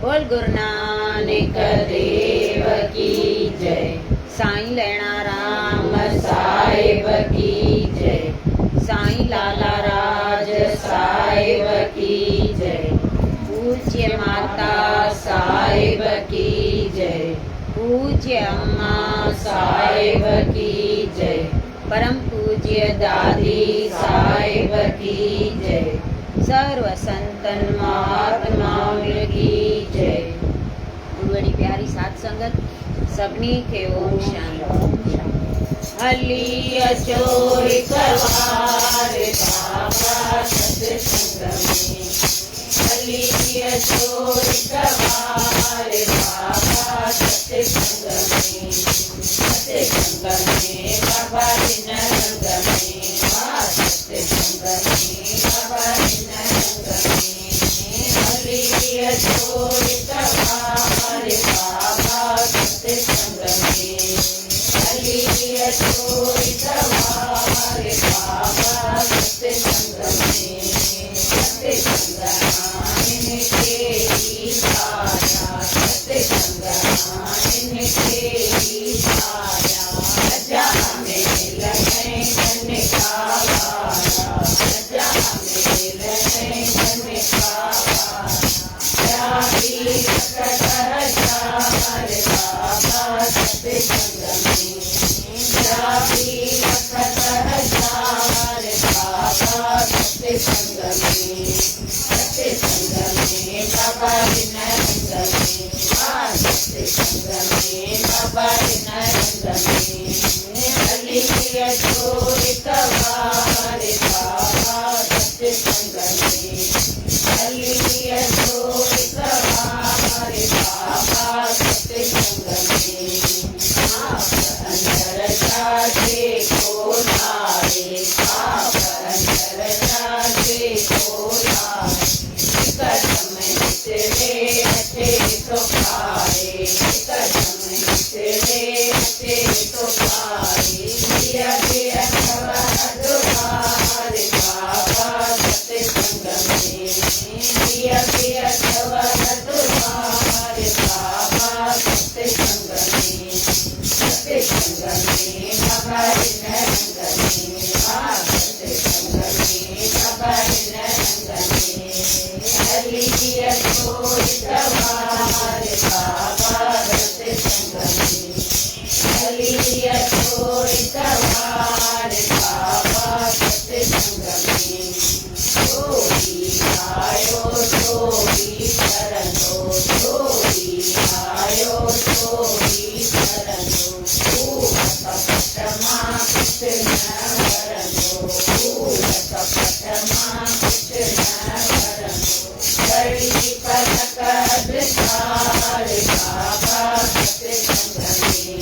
बोल गुरु नानक देव की जय। साईं लैणा राम साहिब की जय। साईं लाला राज साहिब की जय। पूज्य माता साहिब की जय। पूज्य अम्मा साहिब की जय। परम पूज्य दादी साहिब की जय। सर्व संतन महात्माओं की जय। बड़ी प्यारी साथ संगत सभी के ओम शांति। हली अचोर कवार बाबा सत्संग में। हली अचोर कवार बाबा सत्संग में। सत्संग में बाबा दिन रंग में। सत्संग में बाबा दिन रंग में। हली अचोर कवार बाबा सत्संग में। हली अचोर कवार बाबा सत्संग में। सत्संग इनके ही छाया। सत्संग इनके ही छाया। जहाँ में लगे धन का वारा। जहाँ में लगे धन का वारा। बाबा सत्संग में। बाबा सत्संग में। सत्संग में बाबा दिन रंग में। सत्संग में बाबा दिन रंग में। हली अचोर कवार बाबा सत्संग में। हली अचोर कवार बाबा सत्संग में। आप अंदर जाके खोलाए। आप अंदर जाके खोलाए। कदम तेरे हटे तो खाए। कदम तेरे हटे तो खाए। दिया दिया द्वार बाबा सत्संग में। दिया दिया द्वार बाबा सत्संग में। सत्संग में बाबा दिन रंग में। सत्संग में बाबा दिन रंग में। हली अचोर कवार बाबा सत्संग में। हली अचोर कवार बाबा सत्संग में। जोड़ी आयो जोड़ी शरणो। जोड़ी आयो जोड़ी शरणो। कपटमा कुछ न करनो। कपटमा कुछ न करनो। बड़ी पलक अधकार बाबा सत्संग में।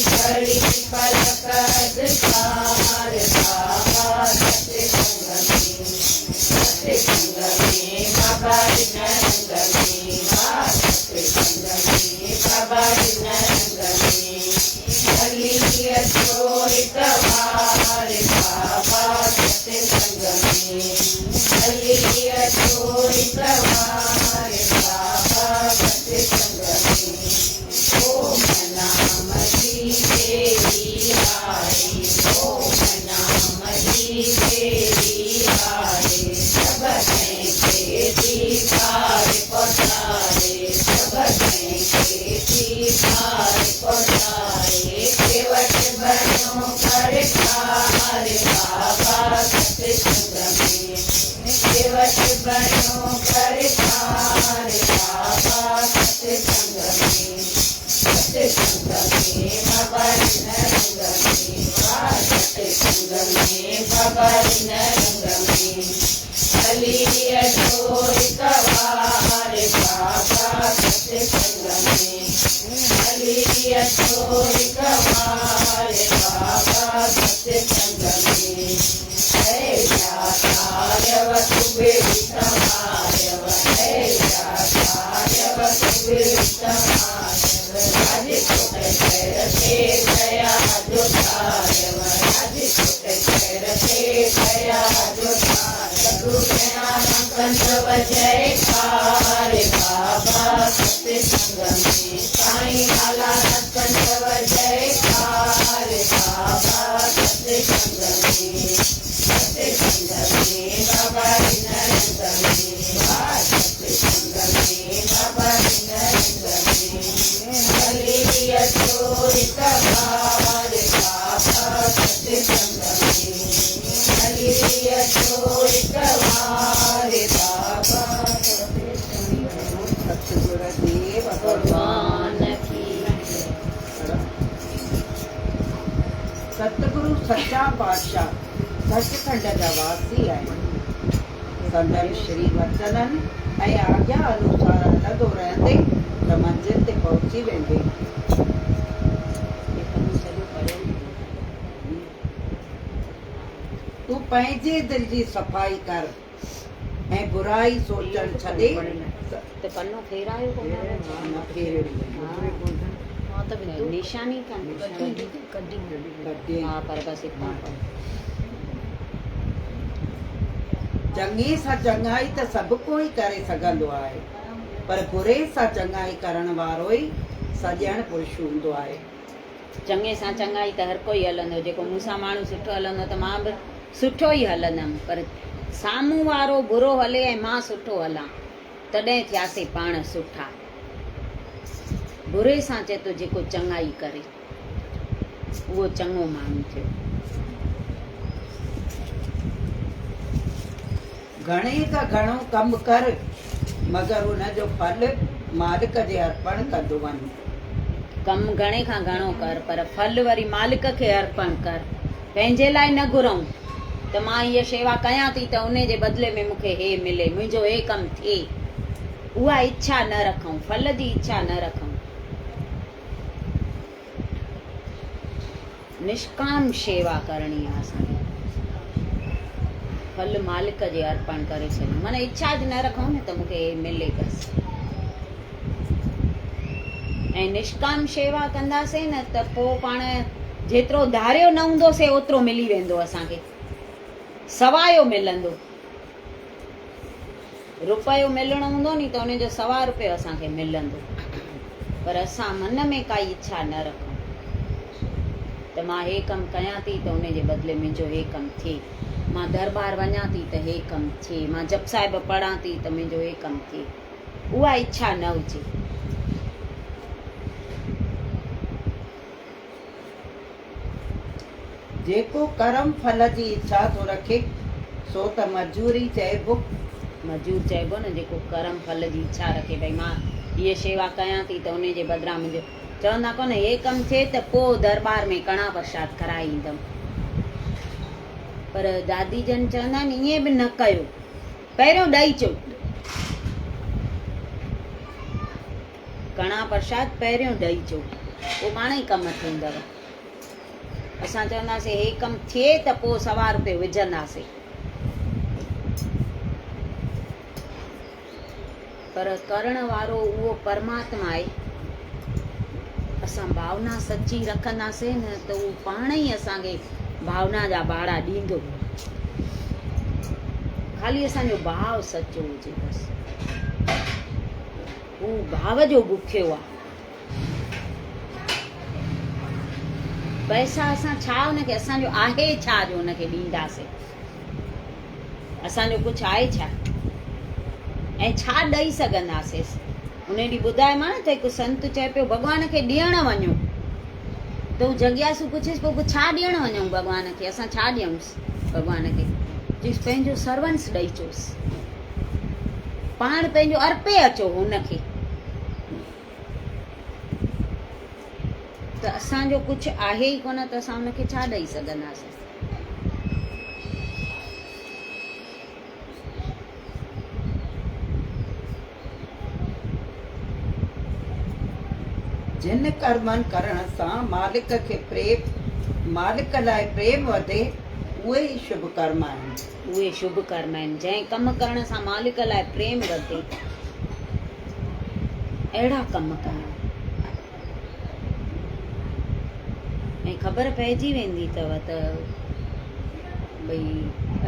बड़ी पलक अधकार बाबा सत्संग में। सत्संग में बाबा दिन रंग में। सत्संग में बाबा दिन रंग में। हली अचोर कवार बाबा सत्संग में। हली अचोर कवार बाबा सत्संग में। ओम नाम तेरी आए। ओम नाम तेरी आए। सब खेती पार पसारे। सब खेती पार पसारे। केवट बनो कर खार बाबा सत्संग में। केवट बनो कर खार बाबा सत्संग में। सत्संग में बाबा दिन रंग में। सत्संग में बाबा दिन रंग में। हली अचोर कवार बाबा सत्संग में। हली अचोर कवार बाबा सत्संग में। है जातार्यव सुविदितमार्यव। है जातार्यव सुविदितमार्यव। राजकोट करते गया जोतार्यव। राजकोट करते गया जोतार्यव। कंठ बजय कार बाबा सत्संग में साईं लाला सत्संग जयकार बाबा सत्संग में बाबा नरंग में सत्संग में बाबा नरंग में हलिया चोरित भार बाबा सत्संग में हलिया चोरित भार बाबा सतगुरुदेव भगवान की। सतगुरु सच्चा पातशाह सचखंड जा वासी आहिनि। संदन श्री वचननि ऐं आज्ञा अनुसार हलंदो रहंदे त मंज़िल ते पहुची वेंदे। तूं पंहिंजे दिलि जी सफ़ाई कर ऐं बुराई सोचणु छॾे तो पन्नो फेरायो कोन न फेरियो हां तो निशानी का कढी हां पर बस इतना चङे सां चङाई त सभु कोई करे सघंदो आहे, पर बुरे सां चङाई करण वारो ई सॼण पुरुष हूंदो आहे। चङे सां चङाई त हर कोई हलंदो, जेको मूंसां माण्हू सुठो हलंदो त मां बि सुठो ई हलंदमि, पर साम्हूं वारो बुरो हले ऐं मां सुठो हलां तॾहिं थियासीं पाण सुठा। बुरे सां चए थो जेको चङाई करे उहो चङो माण्हू थियो। घणे खां घणो कमु कर मगर हुनजो फल मालिक जे अर्पण कंदो वञ। कमु घणे खां घणो कर पर फल वरी मालिक खे अर्पण कर। पंहिंजे लाइ न घुरूं त मां हीअ शेवा कयां थी त उन जे बदिले में मूंखे हे मिले, मुंहिंजो हे कमु थिए, उहा इच्छा न रखूं, फल जी इच्छा न रखूं। निष्काम शेवा करणी आहे असांखे, फल मालिक जे अर्पण करे छॾियूं, माना इच्छा ज न रखूं न त मूंखे हे मिले बसि। ऐं निष्काम शेवा कंदासीं न त पोइ पाण जेतिरो धारियो न हूंदोसीं ओतिरो मिली वेंदो असांखे, सवायो मिलंदो। रुपयो मिलणो हूंदो नी त उनजो सवा रुपयो असांखे मिलंदो, पर असां मन में काई इच्छा न रखूं त मां हे कमु कयां थी त उन जे बदिले मुंहिंजो हे कमु थिए, मां दरबार वञां थी त हे कमु थिए, मां जप साहिब पढ़ां थी त मुंहिंजो हे कमु थिए, उहा इच्छा न हुजे। जेको कर्म फल जी इच्छा थो रखे सो त मजूरी चइबो। मजूर चइबो न, जेको कर्म फल जी इच्छा रखे, भई मां हीअ शेवा कयां थी त उन जे बदिरां मुंहिंजो, चवंदा कोन हे कमु थिए त पोइ दरबार में कणा प्रसाद कराए ईंदमि, पर दादी जन चवंदा आहिनि ईअं बि न कयो, पहिरियों ॾेई अचो कणा प्रसाद, पहिरियों ॾेई अचो, पोइ पाण ई कमु थींदव। असां चवंदासीं हे कमु थिए त पोइ सवा रुपयो विझंदासीं, पर करण वारो उहो परमात्मा आहे। असां भावना सची रखंदासीं न त उहो पाण ई असांखे भावना जा भाड़ा ॾींदो, खाली असांजो भाव सचो हुजे बसि। हू भाव जो बुखियो आहे। पैसा असां छा हुनखे, असांजो आहे छा जो हुनखे ॾींदासीं, असांजो कुझु आहे छा ऐं छा ॾेई सघंदासीं। उन ॾींहुं ॿुधायोमांव न त हिकु संत चए पियो भॻवान खे ॾियणु वञो, त हू जगियासु पुछेसि पोइ छा ॾियणु वञूं भॻवान खे, असां छा ॾियूंसि भॻवान खे, चईसि पंहिंजो सर्वंस ॾेई अचोसि, पाण पंहिंजो अर्पे अचो हुनखे। त असांजो कुझु आहे ई कोन त असां हुनखे छा ॾेई सघंदासीं। जिन कर्मनि करण सां मालिक खे प्रेम, मालिक लाइ प्रेम वधे, उहे ई शुभ कर्म आहिनि। उहे शुभ कर्म आहिनि। जंहिं कम करण सां मालिक लाइ प्रेम वधे, अहिड़ा कम कयूं। ऐं ख़बर पइजी वेंदी अथव त भई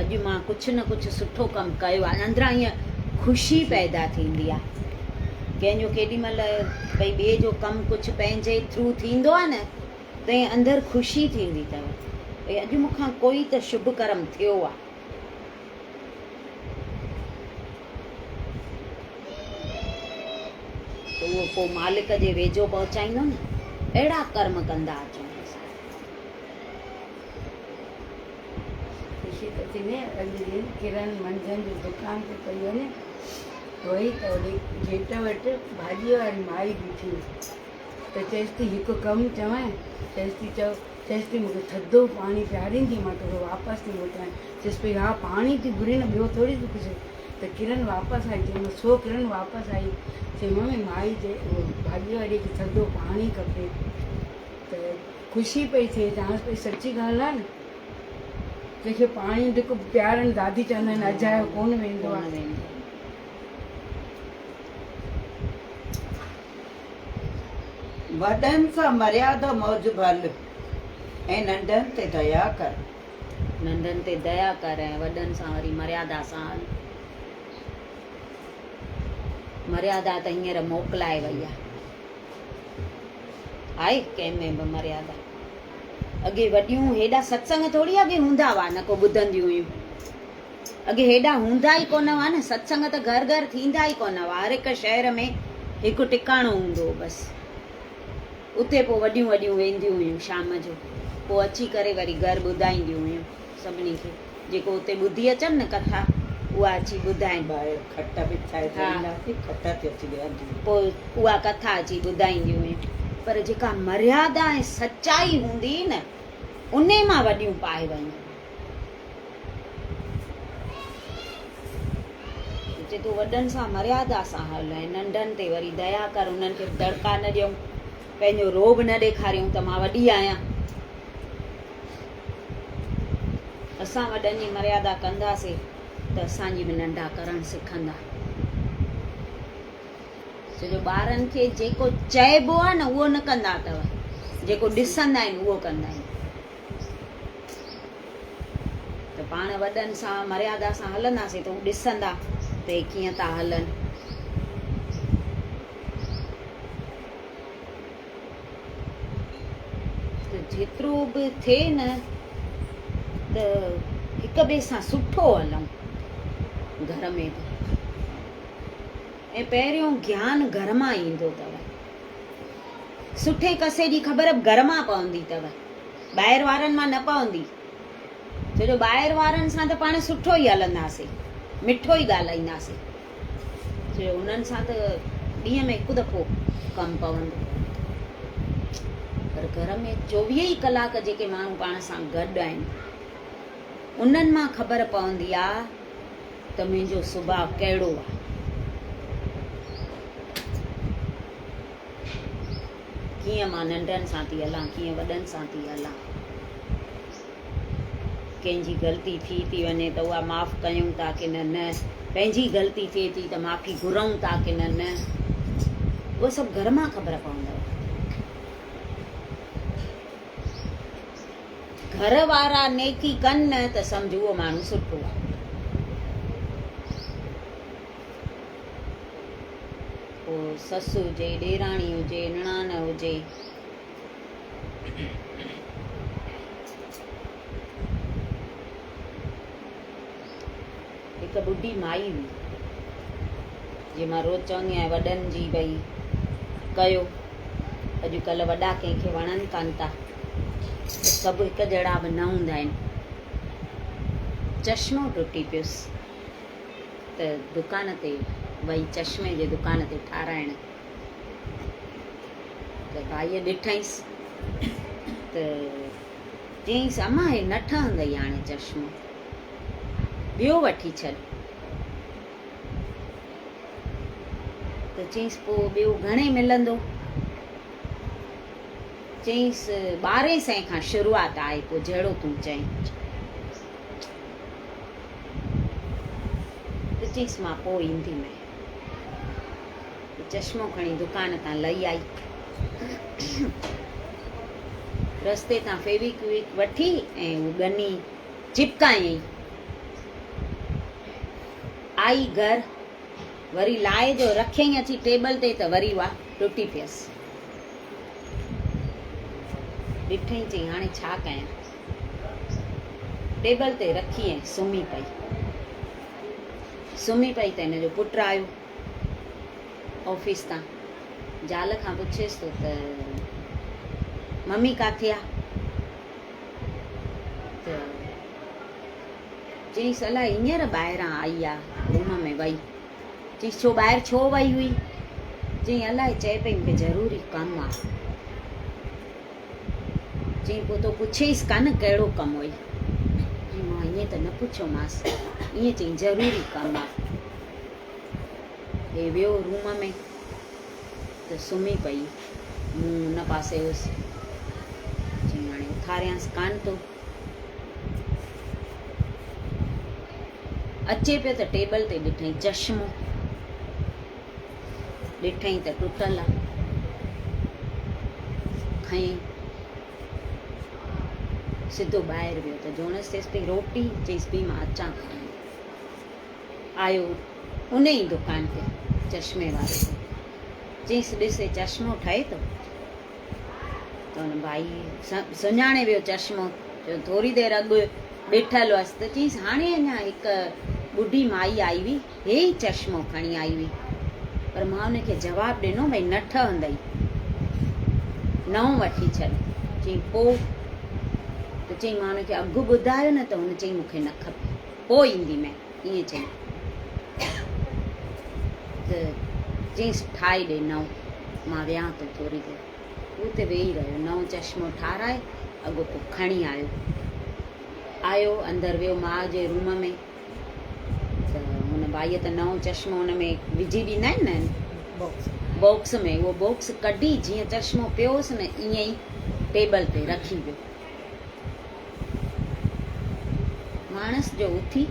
अॼु मां कुझु न कुझु सुठो कमु कयो आहे, अंदरां ईअं ख़ुशी पैदा थींदी आहे। कंहिंजो केॾी महिल भई ॿिए जो कमु कुझु पंहिंजे थ्रू थींदो आहे न तंहिं अंदरि ख़ुशी थींदी अथव भई अॼु मूंखां कोई त शुभ कर्म थियो आहे। त उहो पोइ मालिक जे वेझो पहुचाईंदो न। अहिड़ा कर्म कंदा अचूं असां। ख़ुशी त थींदी अॼु किरण मंझंदि जो दुकान ते पई वञे वई त होॾे गेट वटि भाॼीअ वारी माई बीठी त चएसि थी हिकु कमु चवां चएसि थी मूंखे थधो पाणी पियारींदी मां तोखे वापसि थी मोटाए चएसि पई हा पाणी थी घुरे न ॿियो थोरी थी कुझु। त किरण वापसि आई चई छो किरण वापसि आई चई मम्मी माई चए भाॼीअ वारी खे थधो पाणी खपे त ख़ुशी पई थिए चवांसि पई सची ॻाल्हि आहे न जंहिंखे पाणी ढुक पियारणु दादी चवंदा आहिनि अजायो कोन वेंदो आहे। वॾनि सां मर्यादा मौज भल ऐं नंढनि ते दया कर। नंढनि ते दया कर ऐं वॾनि सां वरी मर्यादा सां हल। मर्यादा त हींअर मोकिलाए वई आहे कंहिंमें बि मर्यादा। अॻे वॾियूं हेॾा सत्संग थोरी अॻे हूंदा हुआ न को ॿुधंदियूं हुयूं। अॻे हेॾा हूंदा ई कोन हुआ न सत्संग त घर घर थींदा ई कोन हुआ। हर हिकु शहर में हिकु टिकाणो हूंदो हो बसि। उते पोइ वॾियूं वॾियूं वेंदियूं हुयूं शाम जो पोइ अची करे वरी घरु ॿुधाईंदियूं हुयूं सभिनी खे जेको उते ॿुधी अचनि न कथा उहा अची ॿुधाइनि। ॿाहिरि खट पिछाए खट ते अची वेहंदी पोइ उहा कथा अची ॿुधाईंदियूं हुयूं। पर जेका मर्यादा ऐं सच्चाई हूंदी न उन मां वॾियूं पाए वयूं। जे तूं वॾनि सां मर्यादा सां हल ऐं नंढनि ते वरी दया कर। उन्हनि खे दड़का न ॾियूं पंहिंजो रोब न ॾेखारियूं त मां वॾी आहियां। असां वॾनि जी मर्यादा कंदासीं त असांजी बि नंढा करणु सिखंदा। छो जो ॿारनि खे जेको चइबो आहे न उहो न कंदा अथव जेको ॾिसंदा आहिनि उहो कंदा आहिनि। त पाण वॾनि सां मर्यादा सां हलंदासीं त हू ॾिसंदा त हे कीअं था हलनि। त जेतिरो बि थिए न त हिक ॿिए सां सुठो हलूं घर में बि। ऐं पहिरियों ज्ञान घर मां ईंदो अथव। सुठे कसे जी ख़बर घर मां पवंदी अथव ॿाहिरि वारनि मां न पवंदी। छो जो ॿाहिरि वारनि सां त पाण सुठो ई हलंदासीं मिठो ई ॻाल्हाईंदासीं। छो जो उन्हनि सां त ॾींहं में हिकु दफ़ो कमु पवंदो। पर घर में 24 कलाक जेके माण्हू पाण सां गॾु आहिनि उन्हनि मां ख़बर पवंदी आहे त मुंहिंजो सुभाउ कहिड़ो आहे। कीअं मां नंढनि सां थी हलां कीअं वॾनि सां थी हलां। कंहिंजी ग़लती थी वञे त उहा माफ़ु कयूं था की न पंहिंजी ग़लती थिए थी त माफ़ी घुरूं था की न उहो सभु घर मां ख़बर पवंदव। घर वारा नेकी कनि न त सम्झ उहो माण्हू सुठो आहे। पोइ ससु हुजे ॾेराणी हुजे निणान हुजे हिकु ॿुढी माई हुई जीअं मां रोज़ु चवंदी आहियां वॾनि जी भई कयो। अॼुकल्ह वॾा कंहिंखे वणनि कान था सभु हिकु जहिड़ा बि न हूंदा आहिनि। चश्मो टुटी पियुसि त दुकान ते वई चश्मे जे दुकान ते ठाराइण त भाईअ ॾिठईंसि त चयईंसि अम्मा हे न ठहंदई हाणे चश्मो ॿियो वठी छॾ। त चयईंसि पोइ ॿियो घणे मिलंदो। चयईंसि 1200 खां शुरूआत आहे पोइ जहिड़ो तूं चईं। त चयईंसि मां पोइ ईंदीमांइ। चश्मो खणी दुकान तां लही आई। रस्ते तां फेविक्विक वठी ऐं हू गनी चिपकायईं। आई घर वरी लाए जो रखियईं अची टेबल ते त वरी उहा टुटी पियसि। ॾिठईं चई हाणे छा कयां, टेबल ते रखी ऐं सुम्ही पई त हिनजो पुटु आयो ऑफिस तां, ज़ाल खां पुछेसि थो त मम्मी किथे आहे? त चईंसि अलाए हींअर ॿाहिरां आई आहे रूम में वई। चईंसि छो ॿाहिरि छो वई हुई? चईं अलाए चए पई मूंखे ज़रूरी कमु आहे। चईं पोइ तो पुछेसि कान कहिड़ो कमु हुई? चईं मां ईअं त न पुछियोमांसि, ईअं चईं ज़रूरी कमु आहे। हे वियो रूम में त सुम्ही पई, मूं हुन पासे हुअसि। चईं हाणे उथारियांसि कान थो। अचे पियो त टेबल ते ॾिठईं चश्मो, ॾिठईं त टुटल आहे। खईं सिधो ॿाहिरि वियो त जोणसि चएसि पई रोटी? चईसि पई मां अचां। आयो उन ई दुकान ते चश्मे वारे ते। चईसि ॾिस चश्मो ठहे थो? त हुन भाई सुञाणे वियो चश्मो। थोरी देरि अॻु ॾिठल हुअसि त चईसि हाणे अञा हिकु ॿुढी माई आई हुई, हे ई चश्मो खणी आई हुई, पर मां हुनखे जवाबु ॾिनो भई न ठहंदई, नओं वठी छॾ। चईं पोइ? त चईं मां हुनखे अघु ॿुधायो न त हुन चईं मूंखे न खपे, पोइ ईंदीमांइ, ईअं चईं। त चईंसि ठाहे ॾे नओं, मां वियां थो थोरी देरि। उते वेही रहियो, नओं चश्मो ठाराए अॻो पोइ खणी आयो अंदरि वियो माउ जे रूम में। त हुन भाईअ त नओं चश्मो हुन में विझी ॾींदा आहिनि न बॉक्स में, उहो बॉक्स कढी जीअं चश्मो पियोसि न ईअं ई टेबल ते रखी वियो। माणस जो उथी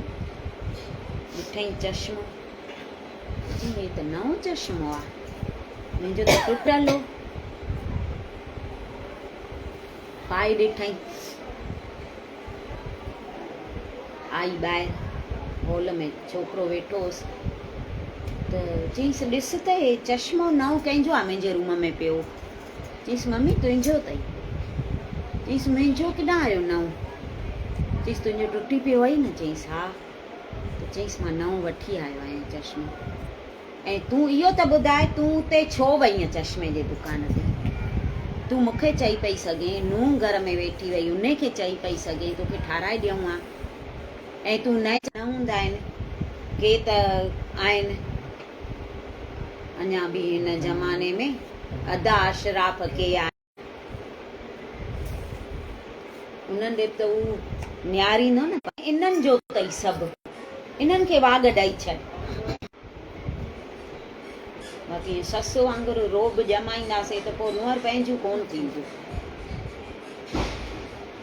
ॾिठईं चश्मो, चईं हे त नओं चश्मो आहे, मुंहिंजो त टुटल हो। पाए ॾिठईं, आई ॿाहिरि हॉल में छोकिरो वेठो हुअसि त चईंसि ॾिस त हे चश्मो नओं कंहिंजो आहे मुंहिंजे रूम में पियो? चईंसि मम्मी तुंहिंजो अथई। चईंसि मुंहिंजो किॾां आयो नओं? चईंसि तुंहिंजो टुटी पियो आई न? चईंसि हा। त चईंसि मां नओं वठी आयो आहियां चश्मो। ऐं तूं इहो त ॿुधाए तूं उते छो वई आहीं चश्मे जे दुकान ते? तूं मूंखे चई पई सघे, नूंहुं घर में वेठी वई उनखे चई पई सघे तोखे ठाराए ॾियूं हा, ऐं तूं न हूंदा आहिनि के त आहिनि अञा बि हिन ज़माने में अदा अशराफ के आहिनि, उन्हनि ॾे त उहो निहारींदो न। इन्हनि जो अथई सभु, इन्हनि खे वाॻ ॾेई छॾ। बाक़ी ससु वांगुरु रोब ॼमाईंदासीं त पोइ नुंहर पंहिंजूं कोन थींदियूं।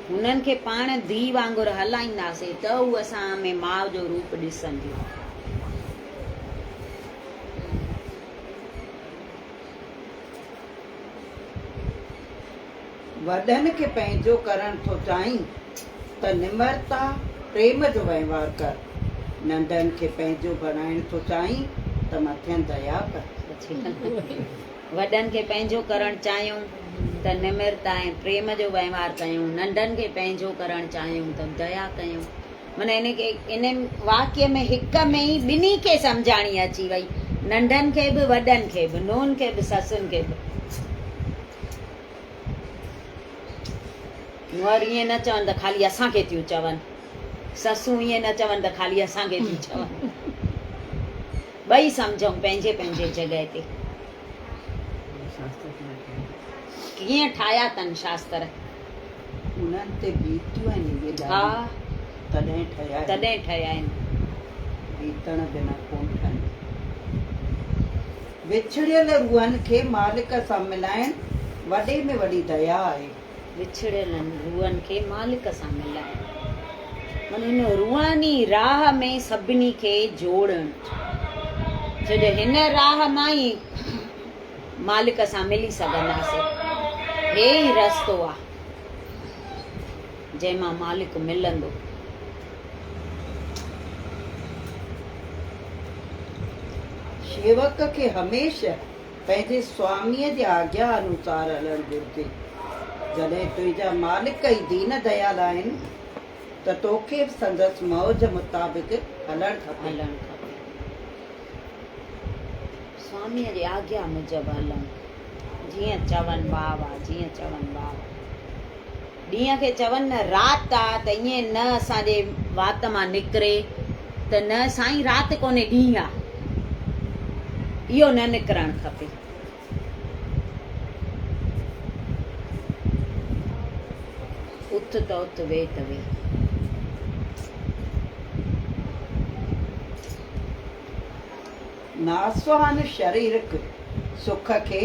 हुननि खे पाण धीउ वांगुरु हलाईंदासीं त उहे असां में माउ जो रूप ॾिसंदियूं। वॾनि खे पंहिंजो करणु थो चाहीं त निमरता प्रेम जो वहिंवार कर, नंढनि खे पंहिंजो बणाइण थो चाहीं त मथियनि दया कर। वॾनि खे पंहिंजो करणु चाहियूं त निमरता ऐं प्रेम जो वहिंवार कयूं, नंढनि खे पंहिंजो करणु चाहियूं त दया कयूं। माना इन वाक्य में हिक में ई ॿिन्ही खे सम्झाणी अची वई, नंढनि खे बि वॾनि खे बि, नुंहुनि खे बि ससुनि खे बि। नुंहर ईअं न चवनि त ख़ाली असांखे थियूं चवनि, ससूं ईअं न चवनि त ख़ाली असांखे थियूं चवनि। ॿई सम्झूं पंहिंजे पंहिंजे जॻह ते। कीअं ठाहिया अथनि शास्त्र, उन्हनि ते बीतियूं आहिनि इहे हा तॾहिं ठहिया आहिनि। बीतण बिना कोन ठहनि। विछड़ियल रूहनि खे मालिक सां मिलाइण वॾे में वॾी दया आहे। विछड़ियल रूहनि खे मालिक सां मिलाइण, माना हिन रूहानी राह में सभिनी खे जोड़णु, छो जो हिन राह मां ई मालिक सां मिली सघंदासीं। हे ई रस्तो आहे जंहिंमां मालिक मिलंदो। सेवक खे हमेशह पंहिंजे स्वामीअ जी आज्ञा अनुसार हलणु घुरिजे। जॾहिं तुंहिंजा मालिक ई दीन दयाल आहिनि त तोखे बि संदसि मौज मुताबिक़ हलणु खपे। स्वामीअ जी आज्ञा मुजब हलूं, जीअं चवनि बाबा, जीअं चवनि बाबा। ॾींहं खे चवनि न राति आहे त ईअं न असांजे वात मां निकिरे त न साईं राति कोन्हे ॾींहुं आहे, इहो न निकिरणु खपे। उथ त उथ, वेह त वेह। नासवान शरीरक सुख खे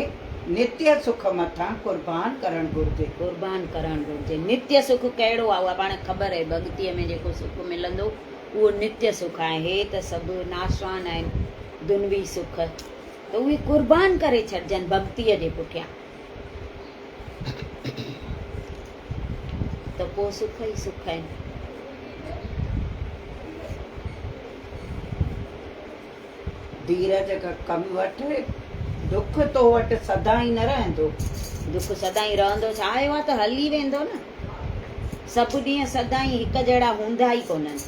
नित्य सुख मथां कुर्बान करणु घुरिजे। कुर्बान करणु घुरिजे। नित्य सुख कहिड़ो आहे उहा पाण ख़बर आहे। भॻतीअ में जेको सुख मिलंदो उहो नित्य सुख आहे। हे त सभु नाशवान आहिनि, दुनवी सुख, त उहे कुर्बान करे छॾिजनि भक्तीअ जे पुठियां, त पोइ सुख ई सुख आहिनि। धीरज खां कमु वठ, दुख तो वटि सदाईं न रहंदो। दुख सदाईं रहंदो छा आहे, उहा त हली वेंदो न। सभु ॾींहं सदाईं हिकु जहिड़ा हूंदा ई कोन्हनि।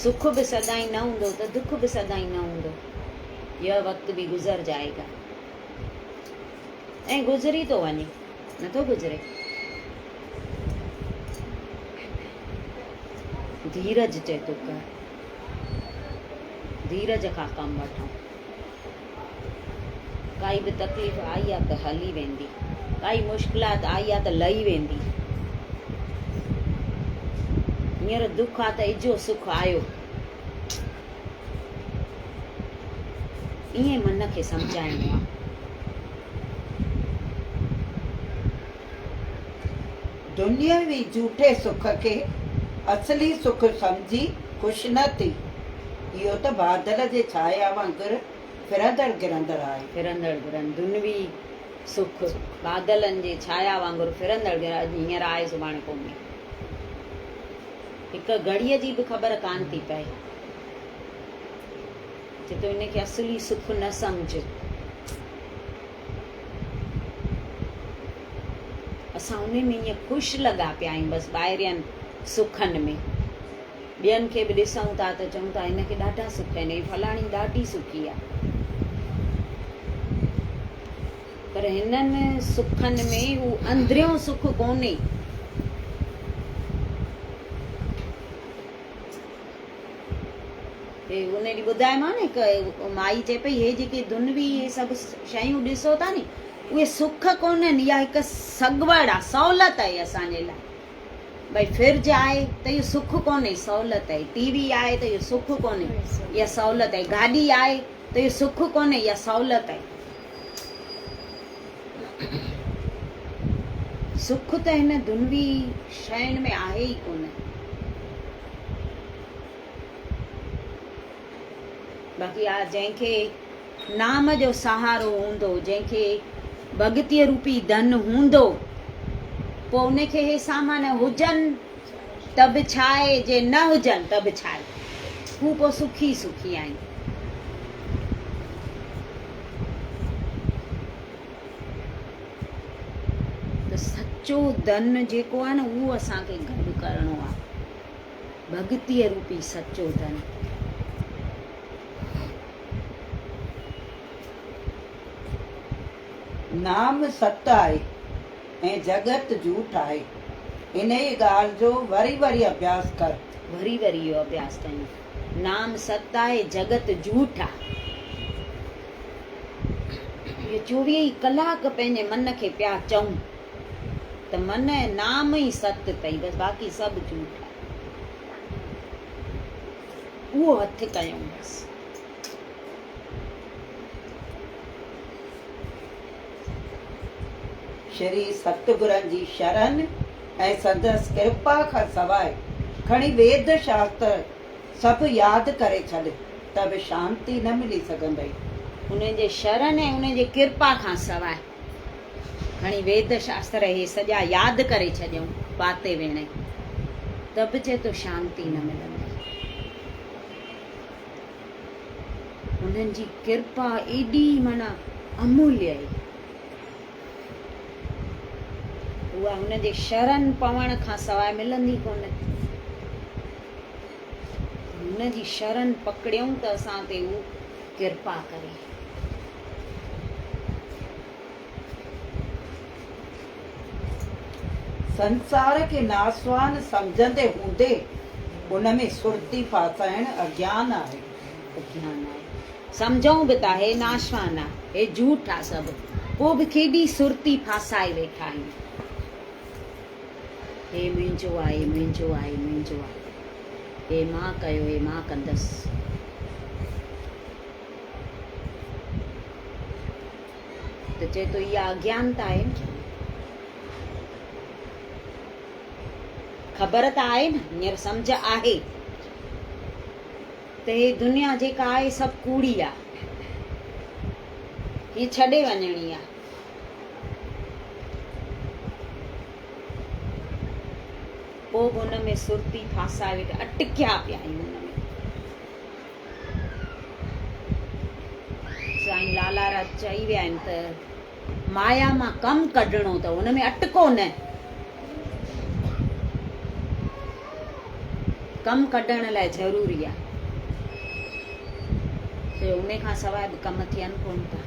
सुख बि सदाईं न हूंदो त दुख बि सदाईं न हूंदो। यह वक़्तु बि गुज़र जाएगा, ऐं गुज़री थो वञे, नथो गुज़रे। धीरज चए थो कर, धीरज खां कमु वठूं। काई बि तकलीफ़ आई आहे त हली वेंदी, काई मुश्किलात आई आहे त लही वेंदी। हींअर दुख आहे त इजो सुख आयो, ईअं मन खे सम्झाइणो आहे। दुनियावी झूठे सुख खे असली सुख सम्झी ख़ुशि न थी। इहो त बादल जे छाया वांगुरु फिरंदड़ गिरंदड़ आहे। फिरंदड़ गिरंदड़ दुनवी सुख बादलनि जे छाया वांगुरु फिरंदड़ गिरंदड़, हींअर आहे सुभाणे कोन्हे। हिकु घड़ीअ जी बि ख़बर कान थी पए। जे तो इनखे असली सुख न सम्झ। असां उन में ईअं ख़ुशि लॻा पिया आहियूं बसि ॿाहिरियनि सुखनि में। ॿियनि खे बि ॾिसूं था त चऊं था हिनखे ॾाढा सुख आहिनि, हीअ फलाणी ॾाढी सुखी आहे। पर हिननि सुखनि में हू अंदरियों सुख कोन्हे। उन ॾींहुं ॿुधायोमांव न, हिकु माई चए पई हे जेके दुनवी इहे सभु शयूं ॾिसो था नी, उहे सुख कोन्हनि, इहा हिकु सगवड़ आहे, सहूलियत आहे असांजे लाइ। भई फ्रिज आहे त इहो सुख कोन्हे, सहूलियत आहे। टीवी आहे त इहो सुख कोन्हे, इहा सहूलियत आहे। गाॾी आहे त इहो सुख कोन्हे, इहा सहूलियत आहे। सुख त हिन दुनवी शयुनि में आहे ई कोन। बाक़ी आहे जंहिंखे नाम जो सहारो हूंदो, जंहिंखे भॻतीअ रूपी धन हूंदो, पोइ उनखे हे सामान हुजनि त बि छा आहे, जे न हुजनि त बि छा आहे, हू पोइ सुखी सुखी आहिनि। त सचो धन जेको आहे न उहो असांखे गॾु करिणो आहे, भॻतीअ रूपी सचो धन। नाम सत आहे ऐं जगत झूठ आहे। इन ई ॻाल्हि जो वरी वरी अभ्यास कर। वरी वरी इहो अभ्यास कयूं। नाम सत आहे, जगत झूठ आहे। इहे 24 कलाक पंहिंजे मन खे पिया चऊं त मन नाम ई सत अथई, बसि बाक़ी सभु झूठ आहे। उहो हथु कयूं बसि। श्री सतगुरनि जी शरण ऐं संदसि कृपा खां सवाइ खणी वेद शास्त्र सभु यादि करे छॾ, त बि शांती न मिली सघंदई। उन जे शरण ऐं उन जे कृपा खां सवाइ खणी वेद शास्त्र हे सॼा यादि करे छॾियऊं पाते वेणे, त बि चए थो शांती न मिलंदी। उन्हनि जी कृपा एॾी माना अमूल्य आहे, उहा हुनजे शरण पवण खां सवाइ मिलंदी कोन। हुनजी शरण पकड़ियऊं त असां ते हू कृपा करे। संसार खे नासवान सम्झंदे हूंदे उन में सुरती फासाइण अज्ञान आहे। अज्ञान आहे, सम्झऊं बि था हे नाशवान आहे, हे झूठ आहे सभु, पोइ बि केॾी सुरती फासाए वेठा आहियूं। हे मुंहिंजो आहे, मुंहिंजो आहे, मुंहिंजो आहे, हे मां कयो, हे मां कंदसि। त चए थो इहा अज्ञानता आहे। ख़बर त आहे न, हींअर सम्झ आहे त हे दुनिया जेका आहे सभु कूड़ी आहे, हीअ छॾे वञणी आहे। पोइ बि हुन में सुरती फासाए वेठा, अटकिया पिया आहियूं हुन में। साईं लालाराज चई विया आहिनि त माया मां कमु कढणो अथव, हुन में अटको न। कमु कढण लाइ ज़रूरी आहे, उन खां सवाइ बि कम थियनि कोन था।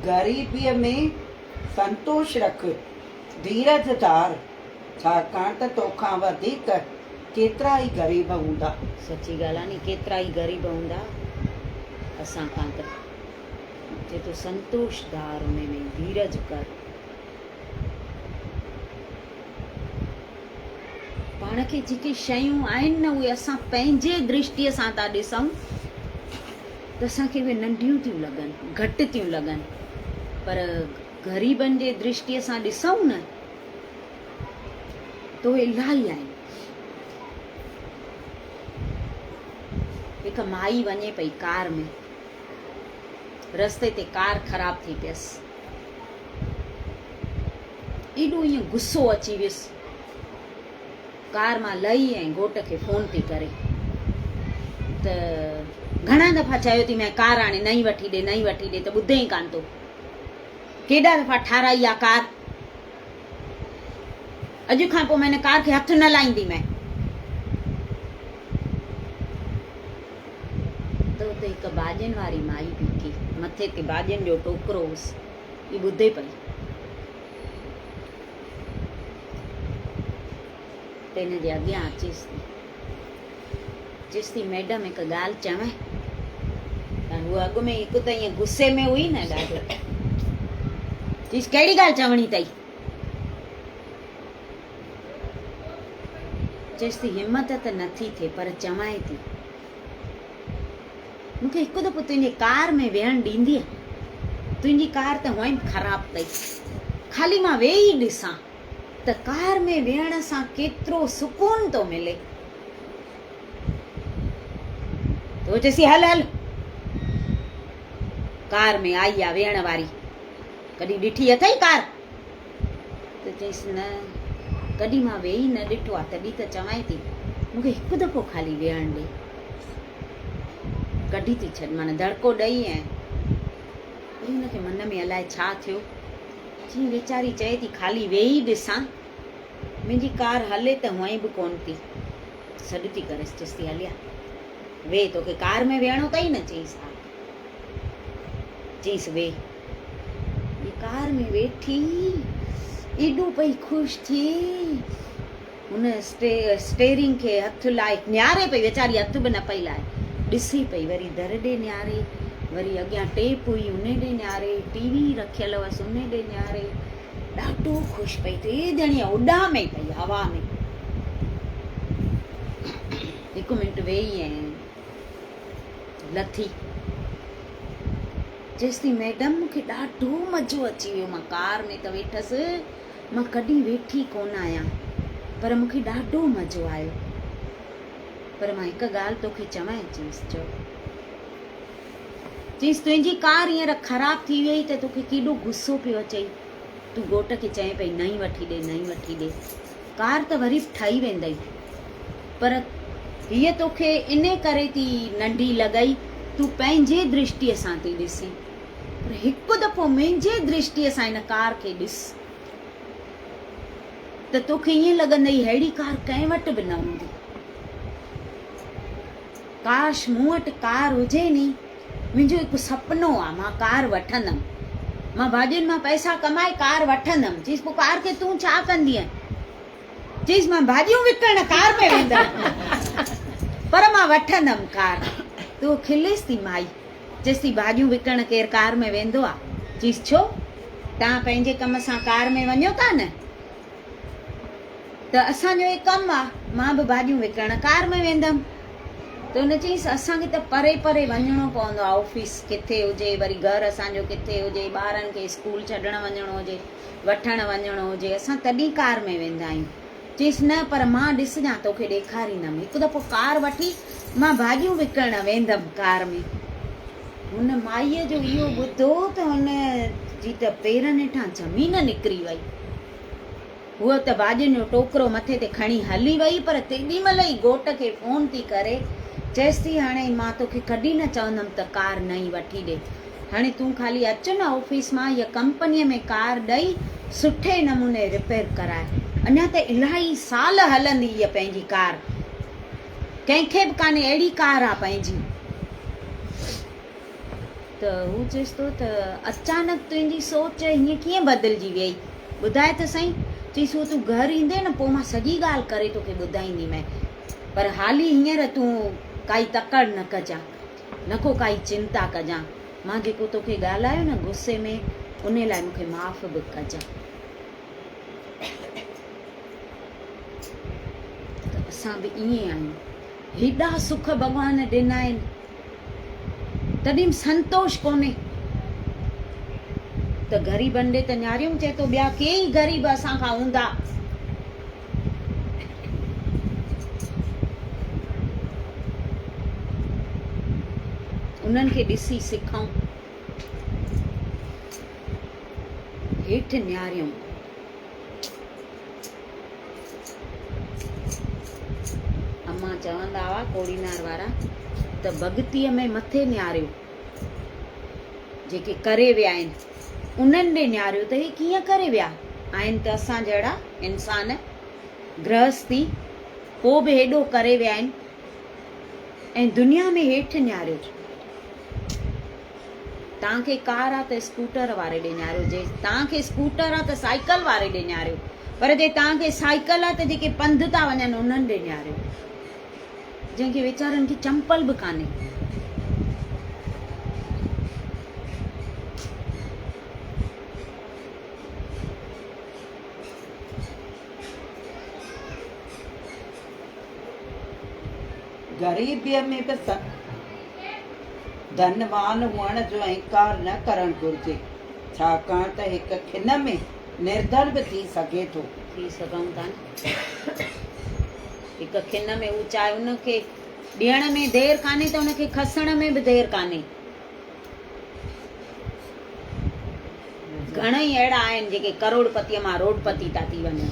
ग़रीबीअ में संतोष रख, धीरज धार, छाकाणि त तोखां वधीक केतिरा ई ग़रीब हूंदा। सची ॻाल्हि आहे नी, केतिरा ई ग़रीब हूंदा असां खां त। चए थो संतोष धार, हुन में धीरज कर। पाण खे जेके शयूं आहिनि न उहे असां पंहिंजे दृष्टिअ सां था ॾिसूं त असांखे उहे नंढियूं थियूं लॻनि, घटि थियूं लॻनि, पर ग़रीबनि जे दृष्टिअ सां ॾिसूं न त उहे इलाही आहिनि। हिकु माई वञे पई कार में, रस्ते ते कार ख़राब थी पियसि, एॾो ईअं गुस्सो अची वियसि, कार मां लही ऐं घोट खे फोन थी करे त घणा दफ़ा चयो थी मैं कार हाणे नई वठी ॾे, नई वठी ॾे, त ॿुधे ई कान थो। केॾा दफ़ा ठाराई आहे कार, अॼु खां पोइ मैंने कार खे हथु न लाईंदी मैं। त उते हिकु भाॼियुनि वारी माई बीठी, मथे ते भाॼियुनि जो टोकरो हुअसि, ही ॿुधे पई। त हिन जे अॻियां अचेसि थी मैडम हिकु ॻाल्हि चवां। हूअ अॻु में हिकु त ईअं गुस्से में हुई न ॾाढो, चईसि कहिड़ी ॻाल्हि चवणी अथई। चएसि थी हिमत त नथी थिए पर चवां थी, मूंखे हिकु दफ़ो तुंहिंजे कार में वेहणु ॾींदीअ? तुंहिंजी कार त हुअं ई ख़राबु अथई, ख़ाली मां वेही ॾिसां त कार में वेहण सां केतिरो सुकून थो मिले। तो चएसि हल हल, कार में आई आहे वेहण वारी, कॾहिं ॾिठी अथई कार? त चईसि न, कॾहिं मां वेही न ॾिठो आहे, तॾहिं त चवां थी मूंखे हिकु दफ़ो ख़ाली वेहण ॾे। कढी थी छॾ, माना धड़को ॾेई ऐं वरी हुनखे मन में अलाए छा थियो, जीअं वीचारी चए थी ख़ाली वेही ॾिसां, मुंहिंजी कार हले त हुअं बि कोन थी, सॾु थी करेसि, चएसि थी हलिया वे, तोखे कार में वेहणो अथई न? चईसि हा। चईसि वे। ये कार में वेठी एॾो पई ख़ुशि थी, हुन स्टेरिंग खे हथु लाए निहारे पई, वीचारी हथु बि न पई लाए, ॾिसे पई, वरी दर ॾे निहारे, वरी अॻियां टेप हुई उन ॾे निहारे, टीवी रखियल हुअसि उन ॾे निहारे, ॾाढो ख़ुशि पई थिए, ॼणी उॾामे पई हवा में। हिकु मिंट वेही ऐं लथी, चएसि थी मैडम मूंखे ॾाढो मज़ो अची वियो, मां कार में त वेठसि, मां कॾहिं वेठी कोन आहियां, पर मूंखे ॾाढो मज़ो आयो, पर मां हिकु ॻाल्हि तोखे चवां। चईसि चओ। चईसि तुंहिंजी कार हींअर ख़राबु थी वई त तोखे केॾो गुस्सो पियो अचई, तूं घोट खे चए पई नई वठी ॾे, नई वठी ॾे, कार त वरी ठही वेंदई, पर हीअ तोखे इन करे थी नंढी लॻई, तूं पंहिंजे दृष्टिअ सां थी ॾिसी। पर हिकु दफ़ो मुंहिंजे दृष्टिअ सां हिन कार खे ॾिस त तोखे ईअं लॻंदई अहिड़ी कार कंहिं वटि बि न हूंदी। काश मूं वटि कार हुजे नी, मुंहिंजो हिकु सपनो आहे, मां कार वठंदमि, मां भाॼियुनि मां पैसा कमाए कार वठंदमि। चईसि पोइ कार खे तूं छा कंदीअ? चईसि मां भाॼियूं विकण कार में वेंदमि पर मां वठंदमि कार। तूं खिलेसि थी माई, चएसि थी भाॼियूं विकण केरु कार में वेंदो आहे? चईसि छो, तव्हां पंहिंजे कम सां कार में वञो था न, त असांजो हे कमु आहे, मां बि भाॼियूं विकण कार में वेंदमि। त हुन चईसि असांखे त परे परे वञिणो पवंदो आहे, ऑफिस किथे हुजे, वरी घरु असांजो किथे हुजे, ॿारनि खे स्कूल छॾणु वञिणो हुजे, वठणु वञिणो हुजे, असां तॾहिं कार में वेंदा आहियूं। चईसि न, पर मां ॾिसजां तोखे ॾेखारींदमि, हिकु दफ़ो कार वठी मां भाॼियूं विकणणु वेंदमि कार में। हुन माईअ जो इहो ॿुधो त हुन जी त पेरनि हेठां ज़मीन निकिरी वई। हूअ त भाॼियुनि जो टोकरो मथे ते खणी हली वई, पर तेॾी महिल ई घोट खे फ़ोन थी करे, चएसि थी हाणे मां तोखे कॾहिं न चवंदमि त कार नई वठी ॾे, हाणे तूं ख़ाली अचु न ऑफिस मां, इहा कंपनीअ में कार ॾेई सुठे नमूने रिपेयर कराए। अञा त इलाही साल हलंदी इहा पंहिंजी कार, कंहिंखे बि कान्हे अहिड़ी कार आहे पंहिंजी। त हू चएसि थो त अचानक तुंहिंजी सोच हीअं कीअं बदिलजी वई, ॿुधाए त सही। चईसि उहो तूं घरु ईंदे न, पोइ मां सॼी ॻाल्हि करे तोखे ॿुधाईंदीमांइ, पर हाली हींअर तूं काई तकड़ न कजां, न को काई चिंता कजां, मां जेको तोखे ॻाल्हायो न गुस्से में, उन लाइ मूंखे माफ़ बि कजां। त असां बि ईअं आहियूं, हेॾा सुख भॻवान ॾिना आहिनि, तॾहिं बि संतोष कोन्हे। त ग़रीबनि ॾे त न्यारियूं, चए थो ॿिया केई ग़रीब असांखां हूंदा, उन्हनि खे ॾिसी सिखूं, हेठि न्यारियूं। अम्मा चवंदा हुआ कोड़ीनार वारा त भॻतीअ में मथे न्यारियो, जेके करे विया आहिनि उन्हनि ॾे न्यारियो। त हे कीअं करे विया आहिनि? त असां जहिड़ा इंसान गृहस्थी पोइ बि हेॾो करे विया आहिनि, ऐं दुनिया में हेठि न्यारियो। तव्हांखे कार आहे त स्कूटर वारे ॾे न्यारियो, जे तव्हांखे स्कूटर आहे त साइकिल वारे ॾे न्यारियो, पर जे तव्हांखे साइकिल आहे त जेके पंधु था वञनि उन्हनि ॾे न्यारियो, जंहिंखे वीचारनि खे चंपल बि कान्हे। ग़रीबीअ में बि धनवान हुअण जो अहंकार न करणु घुरिजे, छाकाणि त हिकु खिन में निर्धन बि थी सघे थो। थी सघूं था न, हिकु खिन में हू चाहे उनखे ॾियण में देरि कान्हे त उनखे खसण में बि देरि कान्हे। घणेई अहिड़ा आहिनि जेके करोड़पतीअ मां रोडपती था थी वञनि।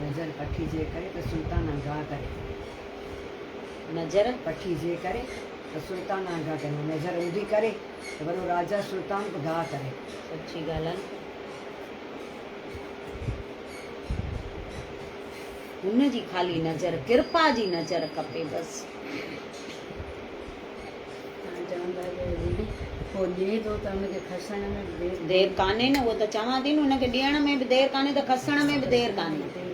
नज़र पठी जे करे त सुल्ताना गा करे, नज़र पठी जे करे त सुल्ताना गा करे, नज़र ऊंधी करे त वॾो राजा सुल्तान को गा करे। सची ॻाल्हि आहे। हुनजी ख़ाली नज़र, कृपा जी नज़र खपे बसि। तव्हां चवंदा दीदी पोइ ॾिए थो त हुनखे खसण में बि देरि कान्हे न, उहो त चवां थी न, हुनखे ॾियण में बि देरि कान्हे त खसण में बि देरि कान्हे।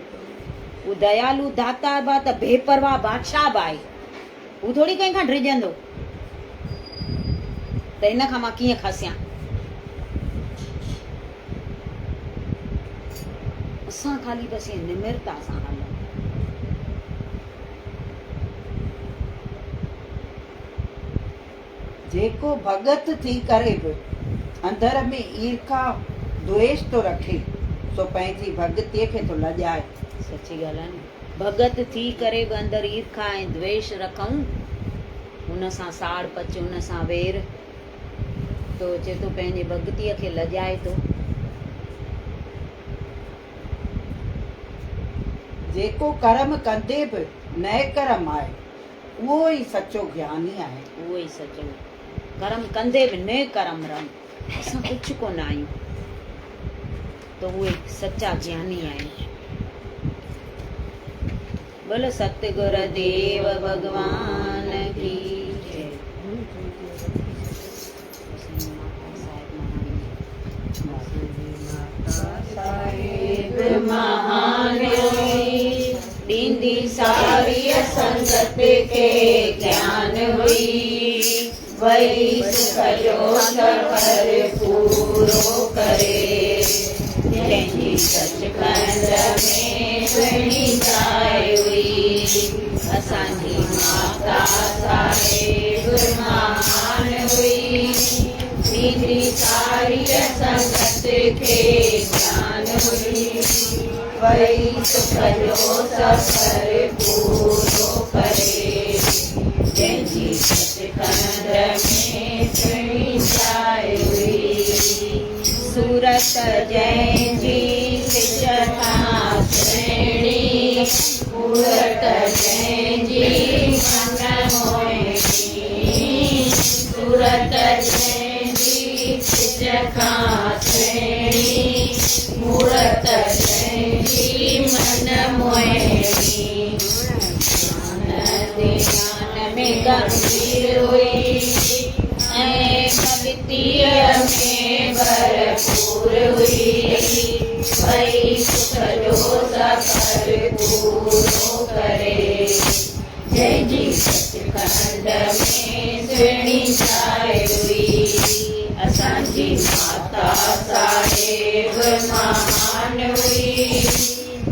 हू दयालू दाता बि त बेपरवाह बादशाह बि आहे, हू थोरी कंहिंखां डिॼंदो त हिन खां मां कीअं खसियां। असां ख़ाली बसि निमिरता सां हलूं। जेको भगत थी करे बि अंदर में ईर्खा द्वेष थो रखे, सो पंहिंजी भगतीअ खे थो लॼाए। सची ॻाल्हि आहे न, भगत थी करे बि अंदरि ईर्खा ऐं द्वेष रखूं, हुन सां साड़ पच, हुन सां वेर, तो अचे थो पंहिंजे भगतीअ खे लॼाए थो। जेको कर्म कंदे बि न कर्म आहे उहो ई सचो ज्ञानी आहे। उहो ई सचो कर्म कंदे बि न कर्म रहनि, असां कुझु कोन आहियूं, त उहे सचा ज्ञानी आहिनि। बोलो सतगुरु देव भगवान की जय। साहिब महान हुई, ॾींदी सारी संगत खे ज्ञान हुई, वही सुख जो सफर पूरो करे, जंहिंजी सचखंड में सुहिणी जाइ हुई। असांजी माता साहिब महान हुई, ॾींदी सारी संगत खे ज्ञान हुई, वही सुख जो सफर पूरो करे, जंहिंजी सचखंड में सुहिणी जाइ हुई। सूरत जंहिंजी सिज खां सुहिणी, मूरत जंहिंजी मन मोहिनी, सूरत जंहिंजी सिज खां सुहिणी, मूरत जंहिंजी मन मोहिनी, ध्यान में गंभीर हुई ऐं भक्तीअ में भरपूर हुई, वही सुख जो सफर पूरो करे, जंहिंजी सचखंड में सुहिणी जाइ हुई। असांजी माता साहिब महान हुई,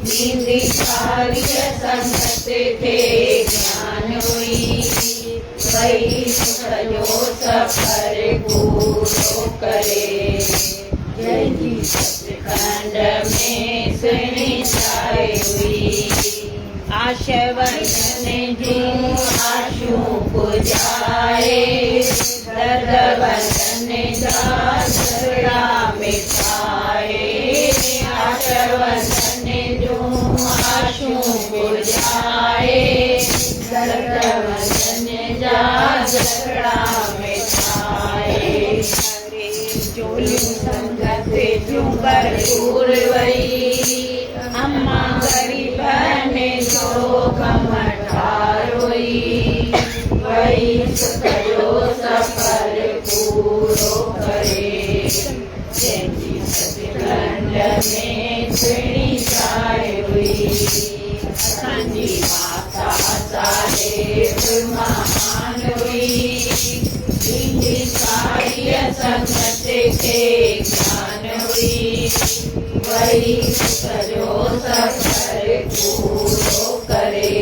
ॾींदी सारी संगत खे ज्ञान हुई, वही सुख जो सफर पूरो करे, जंहिंजी सचखंड में सुहिणी जाइ हुई। आशवचन जूं आशूं पुॼाए, दर्द वचन जा सरा मिटाए, आशवचन जूं आशूं पुॼाए, दर्द वचन जा सरा मिटाए, चोलियूं संगत जूं भरपूर वई, अम्मा ग़रीबनि जो कमु ठारोई, वही सुख जो सफर पूरो करे, जंहिंजी सचखंड में सुहिणी जाइ हुई। असांजी माता साहिब महान हुई, ॾींदी सारी संगत खे ज्ञान हुई, वही सुख जो सफर पूरो करे,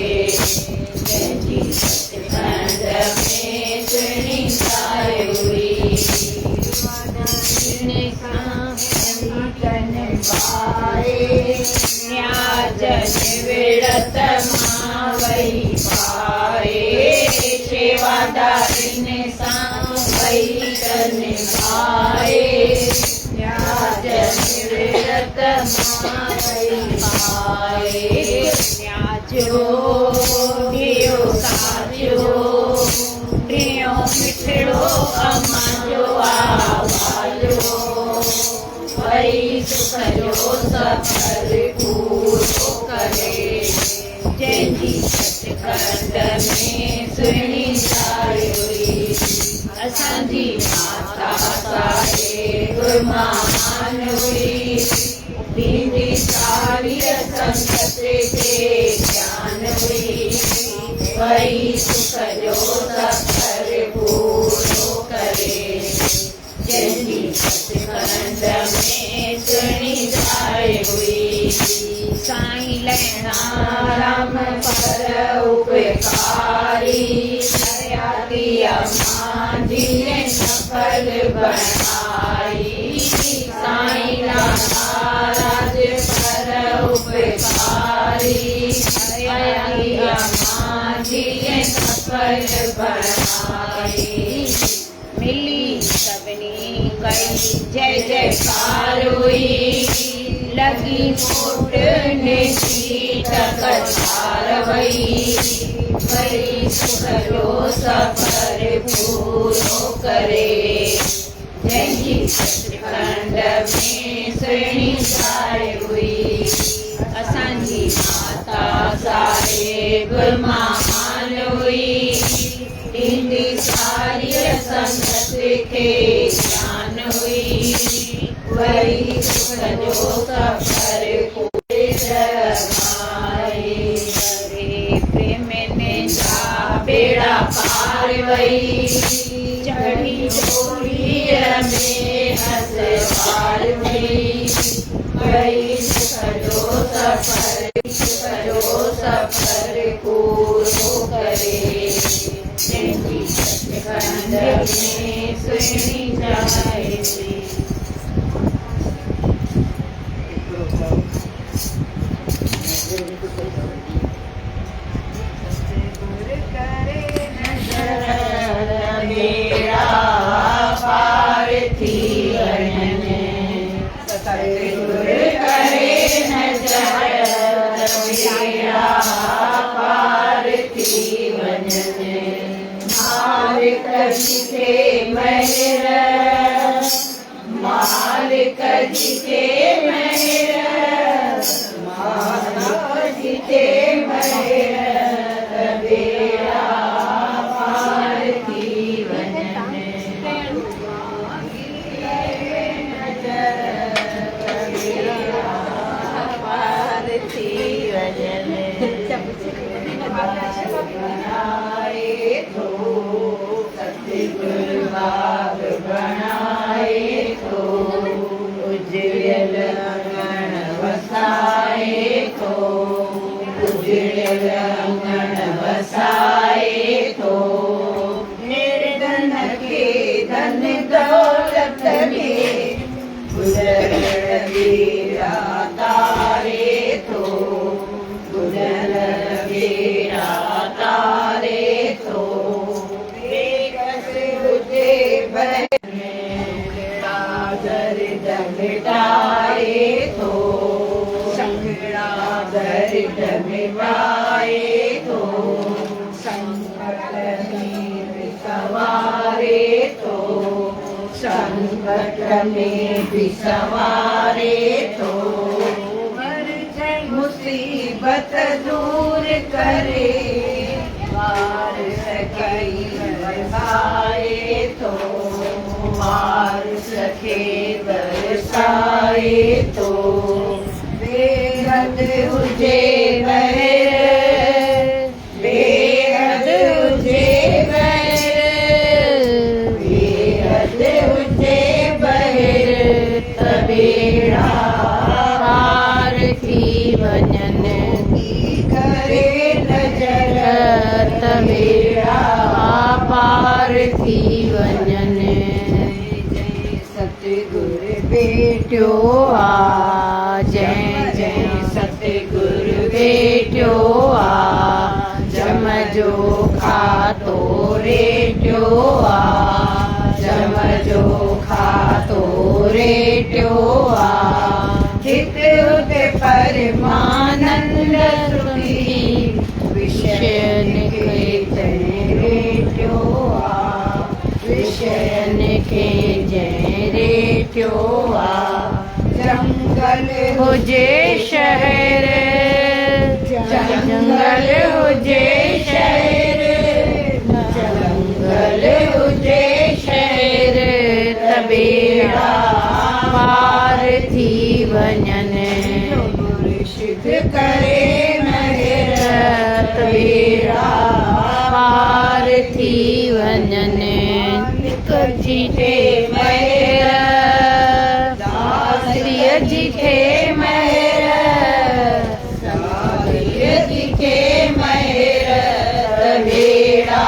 जंहिंजी सचखंड में सुहिणी जाइ हुई। विड़त मां वही पाए, सेवादारिन सां वही निभाए, विड़त मां वही पाए, न्याजो ॾियो साजो ॾियो मिठड़ो अम्मा जो आवाजो, वही सुख जो सफर पूरो करे, जंहिंजी सचखंड में सुहिणी जाइ हुई। असांजी माता साहिब महान हुई, ॾींदी सारी संगत खे ज्ञान हुई, वही सुख जो सफर पूरो करे, जंहिंजी सचखंड में सुहिणी जाइ हुई। साईं लहणाराम पर उपकारी, हरियाती अम्मा जी ने सफल बनाई, साईं महाराज पर उपकारी, हरियाती अम्मा जी ने सफल बनाई, मिली सभिनी कई जय जयकार हुई, लगी मोट ने सीट कछार वही वही सुख जो सफर पूरो करे। जंहिंजी सचखंड में सुहिणी ज़ाए हुई असांजी माता साहिब महान हुई। ॾींदी सारी संगत खे ज्ञान हुई वही सुख जो सफर पूरे जमाए। करे प्रेम ने जा बेड़ा पार वही चढ़ी डोलीअ में हसवार हुई वही सुख जो सफर पूरो करे। जंहिंजी सचखंड में सुहिणी ज़ाए हुई। बेड़ा पार थी वञनि सतगुर करे नज़र बेड़ा पार थी वञनि। मालिक जी खे महिर मालिक जी खे महिर मालिक जी खे महिर बेड़ा पार थी वञनि। पार थी वञनि। बनाए थो सतगुरु बाग बनाए थो उजड़ियल अंगण वसाए थो उजड़ियल अंगण वसाए थो। निर्धन खे धन दौलत में गुज़र बेड़ा तारे थो गुज़र बेड़ा तारे थो। बेकस हुजे दर्द मिटाए थो संगड़ा दर्द मिटाए थो। संकट में सवारे थो संकट में भी सवारे थो। मुसीबत दूर करे वार सखी बरसाए थो वार सखे बरसाए थो। बेहद हुजे महिर बेहद हुजे महिर बेहद हुजे महिर बेड़ा पार थी वञनि। करे नज़र बेड़ा पार थी वञनि। सतगुर बेटियो आ जय जय सतगुर बेटियो आ जम जो खातो रेटियो आ जम जो खातो रेटियो आ। चित उते परमानंद सुखी विषयन के जय रेटियो आ विषयन के जय रेटियो आ। जंगल हुजे शहर जंगल हुजे शहर जंगल हुजे शहर बेड़ा पार थी वञनि। मुर्शिद करे महिर बेड़ा पार थी वञनि। जी थे महिर दासीअ जी थे महिर दासीअ जी थे महिर बेड़ा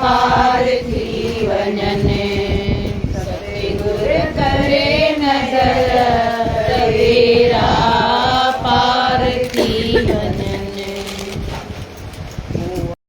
पार थी वञनि।